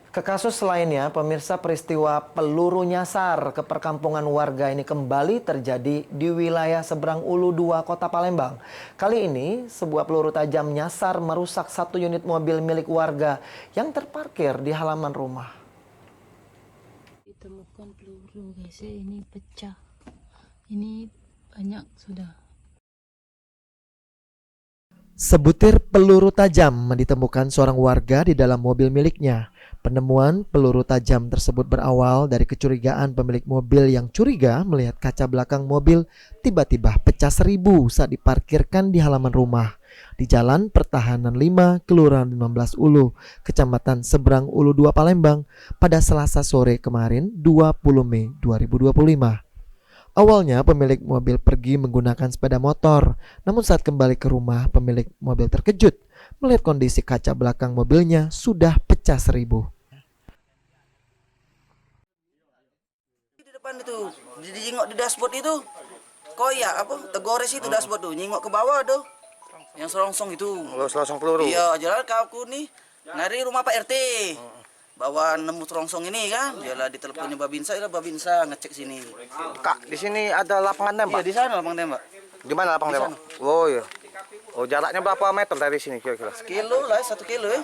Ke kasus lainnya, pemirsa, peristiwa peluru nyasar ke perkampungan warga ini kembali terjadi di wilayah Seberang Ulu 2 Kota Palembang. Kali ini, sebuah peluru tajam nyasar merusak satu unit mobil milik warga yang terparkir di halaman rumah. Ditemukan peluru guys, ini pecah. Ini banyak sudah. Sebutir peluru tajam ditemukan seorang warga di dalam mobil miliknya. Penemuan peluru tajam tersebut berawal dari kecurigaan pemilik mobil yang curiga melihat kaca belakang mobil tiba-tiba pecah 1000 saat diparkirkan di halaman rumah di Jalan Pertahanan 5, Kelurahan 15 Ulu, Kecamatan Seberang Ulu 2 Palembang pada Selasa sore kemarin 20 Mei 2025. Awalnya pemilik mobil pergi menggunakan sepeda motor, namun saat kembali ke rumah pemilik mobil terkejut melihat kondisi kaca belakang mobilnya sudah pecah 1000. Di depan itu, jengok di dashboard itu, koyak apa, tegores itu dashboard tuh, nyengok ke bawah tuh, yang selongsong itu. Oh, selongsong peluru. Iya, jalan aku nih, nari rumah Pak RT. Bawa nemu selongsong ini kan, jalan diteleponnya Babinsa, ngecek sini. Kak, di sini ada lapangan tembak. Iya, di sana lapangan tembak. Di mana lapangan tembak? Oh iya. Oh, jaraknya berapa meter dari sini kira-kira? Kilo lah, 1 kilo ya.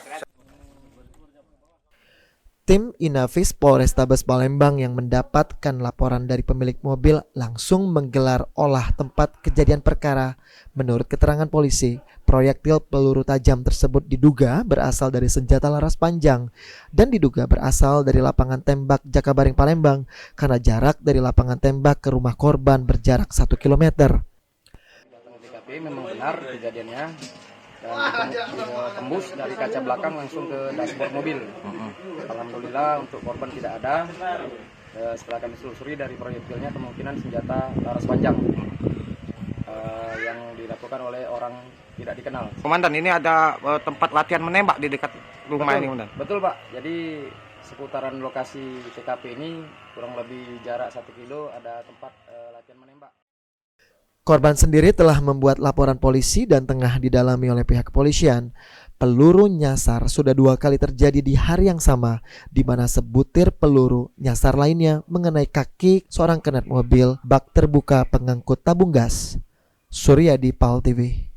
Tim Inafis Polrestabes Palembang yang mendapatkan laporan dari pemilik mobil langsung menggelar olah tempat kejadian perkara. Menurut keterangan polisi, proyektil peluru tajam tersebut diduga berasal dari senjata laras panjang dan diduga berasal dari lapangan tembak Jakabaring Palembang karena jarak dari lapangan tembak ke rumah korban berjarak 1 kilometer. TKP memang benar kejadiannya dan tembus dari kaca belakang langsung ke dashboard mobil. Alhamdulillah untuk korban tidak ada. Setelah kami telusuri dari proyektilnya kemungkinan senjata laras panjang yang dilakukan oleh orang tidak dikenal. Komandan, ini ada tempat latihan menembak di dekat rumah ini, Komandan? Betul Pak, jadi seputaran lokasi TKP ini kurang lebih jarak 1 kilo ada tempat latihan menembak. Korban sendiri telah membuat laporan polisi dan tengah didalami oleh pihak kepolisian. Peluru nyasar sudah 2 kali terjadi di hari yang sama, di mana sebutir peluru nyasar lainnya mengenai kaki seorang kernet mobil bak terbuka pengangkut tabung gas. Suryadi, PAL TV.